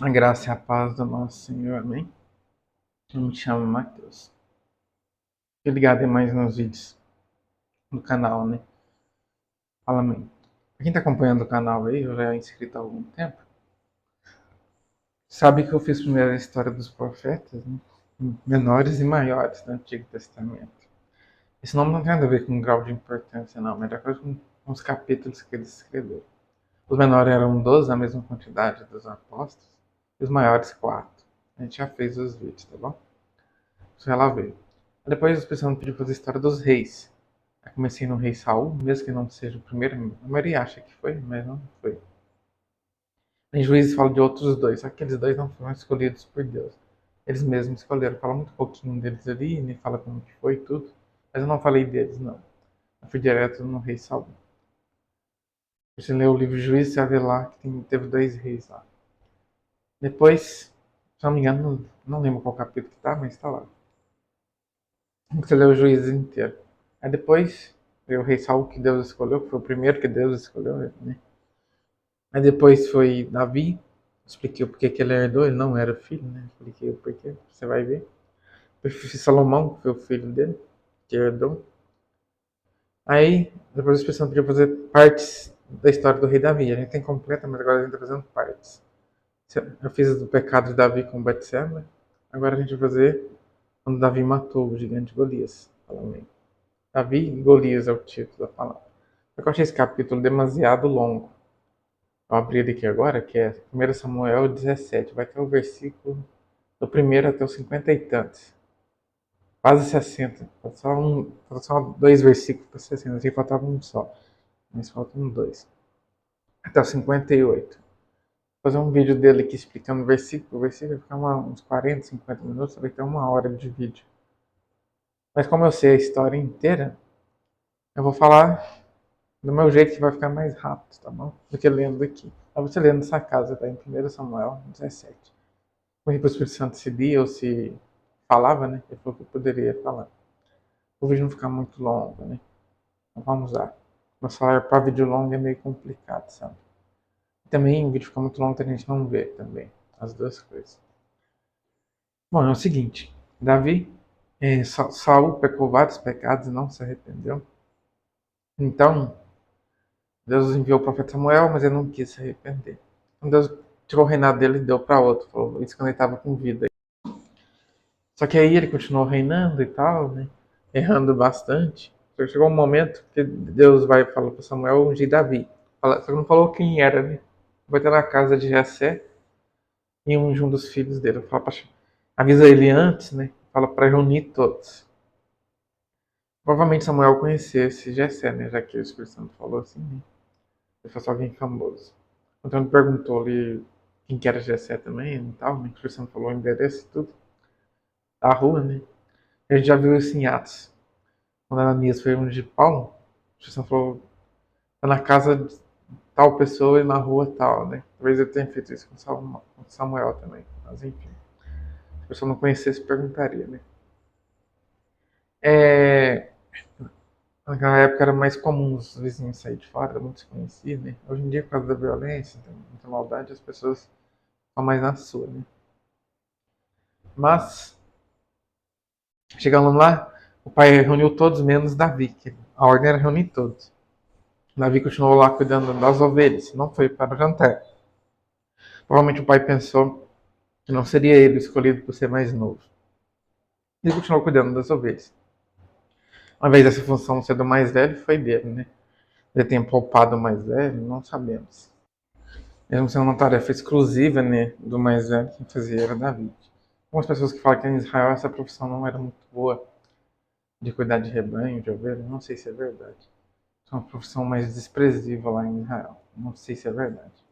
A graça e a paz do nosso Senhor, amém? Eu me chamo Matheus. Fique ligado aí mais nos vídeos do canal, né? Fala, amém. Pra quem tá acompanhando o canal aí, eu já é inscrito há algum tempo, sabe que eu fiz primeiro a história dos profetas, né? Menores e maiores do Antigo Testamento. Esse nome não tem nada a ver com grau de importância, não, mas é coisa com os capítulos que ele escreveu. Os menores eram 12, a mesma quantidade dos apóstolos, e os maiores 4. A gente já fez os vídeos, tá bom? Você vai lá ver. Depois o Espírito Santo pediu fazer a história dos reis. Eu comecei no rei Saul, mesmo que não seja o primeiro. A maioria acha que foi, mas não foi. Em Juízes fala de outros dois, só que aqueles dois não foram escolhidos por Deus. Eles mesmos escolheram. Fala muito pouquinho deles ali, nem fala como que foi tudo. Mas eu não falei deles, não. Eu fui direto no rei Saul. Se você ler o livro de Juízes, você vai ver lá que teve 2 reis lá. Depois, se não me engano, não lembro qual capítulo que tá, mas tá lá. Você lê o Juízes inteiro. Aí depois veio o rei Saul que Deus escolheu, que foi o primeiro que Deus escolheu, né? Aí depois foi Davi, expliquei o porquê que ele herdou, ele não era filho, né? Expliquei o porquê, você vai ver. Depois foi Salomão, que foi o filho dele, que herdou. Aí, depois a expressão pediu fazer partes da história do rei Davi. A gente tem completa, mas agora a gente está fazendo partes. Eu fiz do pecado de Davi com Batseba, agora a gente vai fazer quando Davi matou o gigante Golias. Fala amém. Davi e Golias é o título da palavra. Eu achei esse capítulo demasiado longo. Eu abri ele aqui agora, que é 1 Samuel 17. Vai ter o versículo do primeiro até os 50 e tantos. Quase 60. Falta só 2 versículos para 60. Assim faltava um só. Mas faltam 2. Até os 58. Vou fazer um vídeo dele aqui explicando versículo por versículo. Vai ficar uns 40, 50 minutos. Vai ter 1 hora de vídeo. Mas como eu sei a história inteira, eu vou falar do meu jeito que vai ficar mais rápido, tá bom? Do que lendo aqui. Aí você lendo nessa casa, tá? Em 1 Samuel 17. Como o Espírito Santo se lia ou se falava, né? Ele falou que eu poderia falar. O vídeo não ficar muito longo, né? Então vamos lá. Mas falar para vídeo longo é meio complicado, sabe? E também o vídeo fica muito longo e a gente não vê também. As duas coisas. Bom, é o seguinte. Davi, Saul pecou vários pecados e não se arrependeu. Então, Deus enviou o profeta Samuel, mas ele não quis se arrepender. Então Deus tirou o reinado dele e deu para outro. Falou isso quando ele estava com vida. Só que aí ele continuou reinando e tal, né? Errando bastante. Só que chegou um momento que Deus vai falar para Samuel ungir Davi. Só que não falou quem era, né? Vai ter na casa de Jessé e um de um dos filhos dele. Avisa ele antes, né? Fala para reunir todos. Provavelmente Samuel conhecesse Jessé, né? Já que o Espírito Santo falou assim, né? Ele fosse alguém famoso. Então ele perguntou ali quem que era Jessé também e tal, né? O Espírito Santo falou o endereço e tudo. Da rua, né? A gente já viu isso em Atos. Quando Ananias foi onde de Paulo, o Espírito Santo falou, tá na casa de tal pessoa e na rua tal, né? Talvez ele tenha feito isso com Samuel também. Mas enfim. Se a pessoa não conhecesse, perguntaria, né? Naquela época era mais comum os vizinhos saírem de fora, muito se conhecia, né? Hoje em dia, por causa da violência, muita maldade, as pessoas estão mais na sua, né? Mas, chegando lá, o pai reuniu todos menos Davi, que a ordem era reunir todos. Davi continuou lá cuidando das ovelhas, não foi para o jantar. Provavelmente o pai pensou que não seria ele escolhido por ser mais novo. Ele continuou cuidando das ovelhas. Ao invés dessa função ser do mais velho, foi dele, né? Ele tem poupado o mais velho, não sabemos. Mesmo sendo uma tarefa exclusiva, né, do mais velho, quem fazia era Davi. Algumas pessoas que falam que em Israel essa profissão não era muito boa, de cuidar de rebanho, de ovelha, não sei se é verdade. É uma profissão mais desprezível lá em Israel, não sei se é verdade.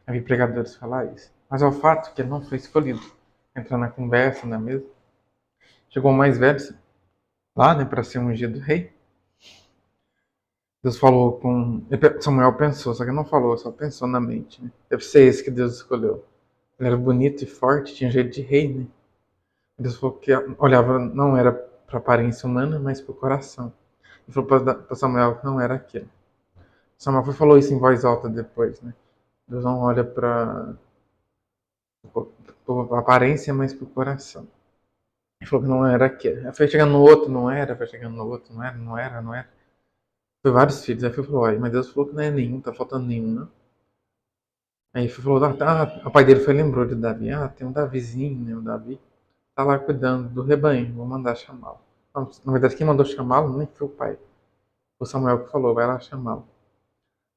Eu vi pregadores falar isso. Mas é o fato que ele não foi escolhido. Entrou na conversa, na mesa. Chegou o mais velho lá, né, para ser ungido rei. Deus falou com. Samuel pensou, só que não falou, só pensou na mente. Né? Deve ser esse que Deus escolheu. Ele era bonito e forte, tinha jeito de rei, né? Deus falou que olhava, não era para aparência humana, mas para o coração. Ele falou para Samuel que não era aquele. Samuel falou isso em voz alta depois, né? Deus não olha para por aparência, mas por coração. Ele falou que não era aquele. Aí foi chegando no outro, não era, foi chegando no outro, não era, não era, não era. Foi vários filhos. Aí foi falou, mas Deus falou que não é nenhum, tá faltando nenhum, né? Aí falou, o pai dele foi lembrou de Davi. Ah, tem um Davizinho, né? O Davi tá lá cuidando do rebanho, vou mandar chamá-lo. Na verdade, quem mandou chamá-lo nem foi o pai. O Samuel que falou, vai lá chamá-lo.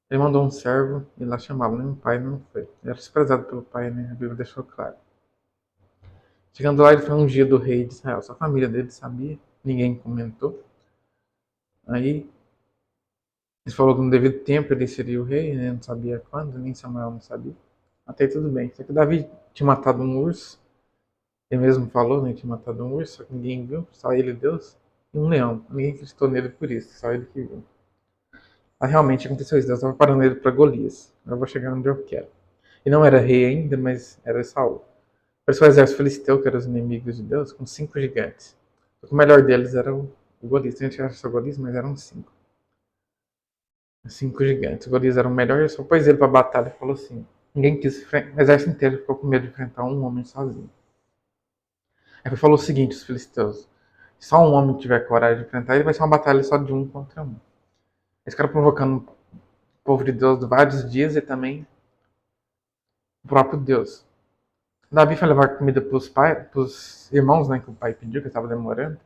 Ele mandou um servo ir lá chamá-lo, nem o pai não foi. Ele era desprezado pelo pai, né? A Bíblia deixou claro. Chegando lá, ele foi ungido do rei de Israel. Só a família dele sabia, ninguém comentou. Aí, ele falou que no devido tempo ele seria o rei, né? Não sabia quando, nem Samuel não sabia. Até aí tudo bem. Só que Davi tinha matado um urso. Ele mesmo falou, né? Tinha matado um urso, só que ninguém viu, só ele e Deus. E um leão. Ninguém acreditou nele por isso, só ele que viu. Aí realmente aconteceu isso. Deus estava parando ele para Golias. Eu vou chegar onde eu quero. E não era rei ainda, mas era Saul. Apareceu o exército filisteu, que eram os inimigos de Deus, com 5 gigantes. O melhor deles era o Golias. A gente acha só Golias, mas eram 5. 5 gigantes. O Golias era o melhor, ele só pôs ele pra batalha e falou assim: ninguém quis enfrentar. O exército inteiro ficou com medo de enfrentar um homem sozinho. Aí ele falou o seguinte: os filisteus, se só um homem tiver coragem de enfrentar ele, vai ser uma batalha só de um contra um. Eles ficaram provocando o povo de Deus vários dias e também o próprio Deus. Davi foi levar comida pros irmãos, né, que o pai pediu, que estava demorando.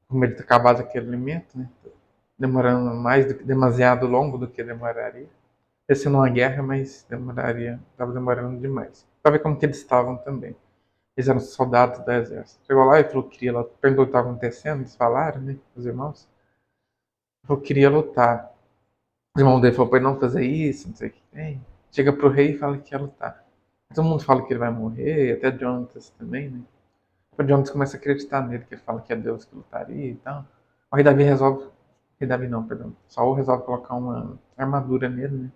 Com medo de ter acabado aquele alimento, né? Demorando demasiado longo do que demoraria. Ia ser uma guerra, mas estava demorando demais. Para ver como que eles estavam também. Eles eram soldados do exército. Chegou lá e falou que queria lutar. Perguntou o que estava acontecendo, eles falaram, né? Os irmãos. Falou que queria lutar. Os irmãos dele falaram para ele não fazer isso, não sei o que tem. Chega pro rei e fala que quer lutar. Todo mundo fala que ele vai morrer, até Jonatas também, né? O Jonatas começa a acreditar nele, que ele fala que é Deus que lutaria e tal. O rei Davi resolve. O rei Davi não, perdão. Saul resolve colocar uma armadura nele, né?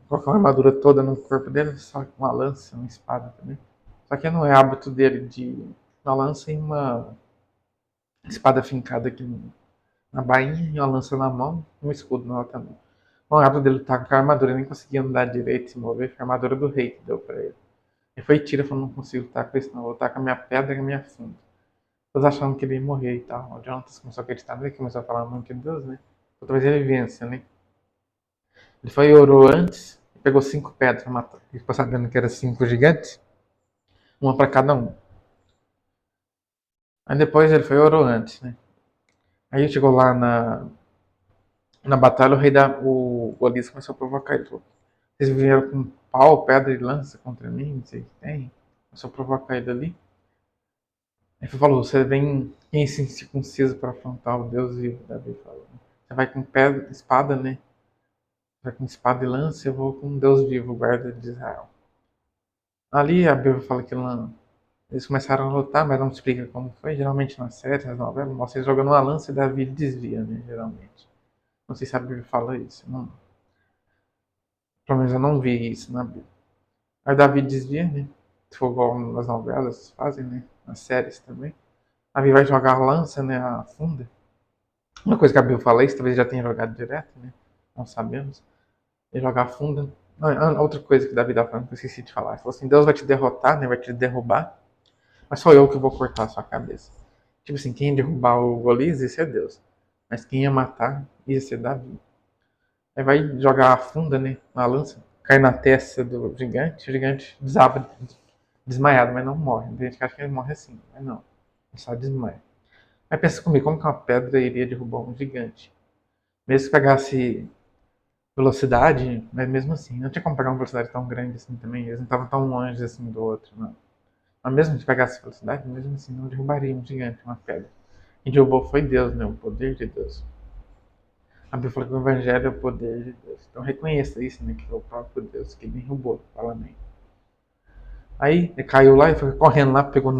Colocar uma armadura toda no corpo dele, só com uma lança, uma espada também. Só que não é hábito dele de uma lança e uma espada fincada aqui na bainha e uma lança na mão e um escudo na outra mão. Não é hábito dele estar com a armadura, ele nem conseguia andar direito, se mover, foi a armadura do rei que deu pra ele. Ele foi e tira, falou, não consigo lutar com isso não, vou lutar com a minha pedra e a minha funda. Todos achando que ele ia morrer e tal. O Jonathan começou a acreditar nele, começou a falar muito de Deus, né? Talvez ele vença, né? Ele foi e orou antes, pegou 5 pedras pra matar. Ele ficou sabendo que eram 5 gigantes, uma para cada um. Aí depois ele foi e orou antes, né? Aí chegou lá na batalha, o Golias começou a provocar ele. Falou, vocês vieram com pau, pedra e lança contra mim, não sei o que tem. Começou a provocar ele ali. Aí ele falou, você vem em circunciso para afrontar o Deus vivo, Davi falou. Você vai com pedra, espada, né? Vai com espada e lança, eu vou com Deus vivo, guarda de Israel. Ali a Bíblia fala que eles começaram a lutar, mas não explica como foi. Geralmente nas séries, nas novelas, mostra eles jogando uma lança e Davi desvia, né? Geralmente. Não sei se a Bíblia fala isso. Não. Pelo menos eu não vi isso na Bíblia. Aí Davi desvia, né? Se for igual nas novelas fazem, né? Nas séries também. Davi vai jogar a lança, né? A funda. Uma coisa que a Bíblia fala isso, talvez já tenha jogado direto, né? Não sabemos. Ele jogar a funda. Outra coisa que Davi estava falando, que eu esqueci de falar. Ele falou assim, Deus vai te derrotar, né? Vai te derrubar. Mas sou eu que vou cortar a sua cabeça. Tipo assim, quem ia derrubar o Golias, esse é Deus. Mas quem ia matar, ia ser Davi. Aí vai jogar a funda, né? Na lança. Cai na testa do gigante. O gigante desaba desmaiado, mas não morre. Tem gente que acha que ele morre assim. Mas não. Ele só desmaia. Aí pensa comigo, como que uma pedra iria derrubar um gigante? Mesmo que pegasse velocidade, mas mesmo assim, não tinha como pegar uma velocidade tão grande assim também. Eles não estavam tão longe assim do outro, não. Mas mesmo que pegasse velocidade, mesmo assim não derrubaria um gigante, uma pedra. Quem derrubou foi Deus, né? O poder de Deus. A Bíblia fala que o Evangelho é o poder de Deus. Então reconheça isso, né? Que foi o próprio Deus que derrubou. Fala amém. Aí ele caiu lá e foi correndo lá, pegou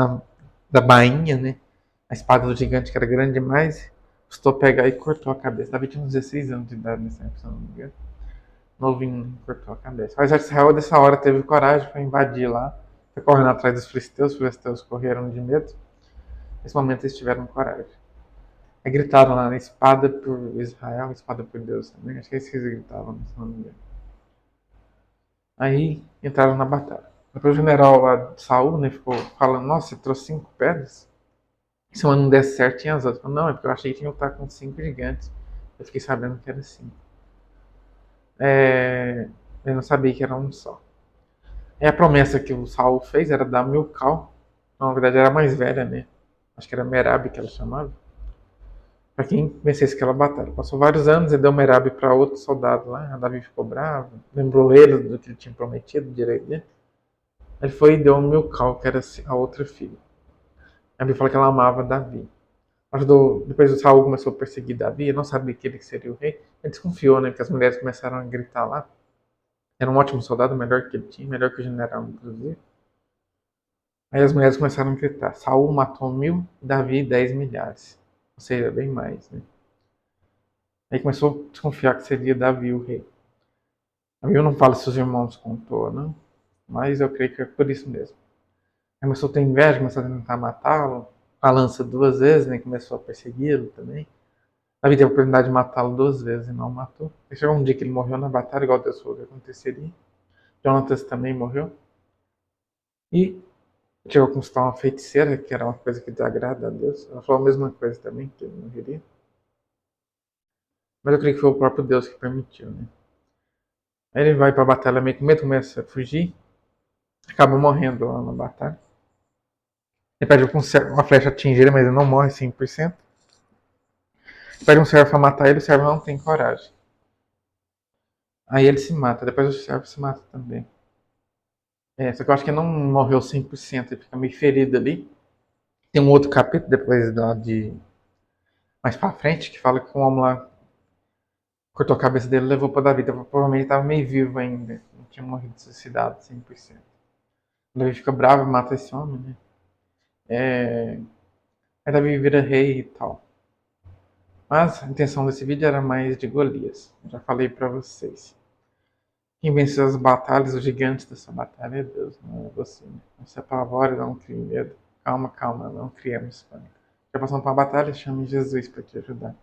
da bainha, né? A espada do gigante que era grande demais. Custou pegar e cortou a cabeça. Davi tinha uns 16 anos de idade nessa época, se não me engano. Novinho, cortou a cabeça. Mas Israel dessa hora teve coragem para invadir lá. Foi correndo atrás dos filisteus. Os filisteus correram de medo. Nesse momento eles tiveram coragem. Aí gritaram lá, espada por Israel, espada por Deus também. Acho que é isso que eles gritavam, se não me engano. Aí entraram na batalha. Depois o general lá de Saul, né, ficou falando, nossa, você trouxe 5 pedras? Se uma não desse certo, tinha as outras. Falei, não, é porque eu achei que tinha que estar com 5 gigantes. Eu fiquei sabendo que era 5. Eu não sabia que era um só. E a promessa que o Saul fez era dar Milcal. Na verdade era a mais velha, né? Acho que era Merab que ela chamava. Pra quem vencesse aquela batalha. Passou vários anos e deu Merab pra outro soldado lá. A Davi ficou bravo. Lembrou ele do que ele tinha prometido, direito dele. Ele foi e deu um Milcal, que era a outra filha. A Bíblia fala que ela amava Davi. Depois o Saul começou a perseguir Davi, ele não sabia que ele seria o rei. Ele desconfiou, né? Porque as mulheres começaram a gritar lá. Era um ótimo soldado, melhor que ele tinha, melhor que o general, inclusive. Aí as mulheres começaram a gritar: Saul matou 1000, Davi 10 milhares. Ou seja, bem mais, né? Aí começou a desconfiar que seria Davi o rei. A Bíblia não fala se os irmãos contou, não. Mas eu creio que é por isso mesmo. Aí começou a ter inveja, começou a tentar matá-lo. A lança 2 vezes, né? Começou a persegui-lo também. Davi teve a oportunidade de matá-lo 2 vezes e não matou. Aí chegou um dia que ele morreu na batalha, igual Deus falou que aconteceria. Jonatas também morreu. E chegou a consultar uma feiticeira, que era uma coisa que desagrada a Deus. Ela falou a mesma coisa também, que ele morreria. Mas eu creio que foi o próprio Deus que permitiu, né? Aí ele vai pra batalha meio com medo, começa a fugir. Acaba morrendo lá na batalha. Ele pede pra uma flecha atingir ele, mas ele não morre 100%. Ele pede um servo pra matar ele, o servo não tem coragem. Aí ele se mata, depois o servo se mata também. Só que eu acho que não morreu 100%, ele fica meio ferido ali. Tem um outro capítulo depois mais pra frente que fala que um homem lá cortou a cabeça dele e levou pra Davi. Então, provavelmente ele tava meio vivo ainda, não tinha morrido suicidado 100%. Davi fica bravo e mata esse homem, né? Aí Davi vira rei e tal. Mas a intenção desse vídeo era mais de Golias. Eu já falei pra vocês. Quem venceu as batalhas, os gigantes dessa batalha é Deus, não é você. Não se apavore, não crie medo. Calma, calma, não criemos pânico. Já passando por uma batalha, chame Jesus para te ajudar.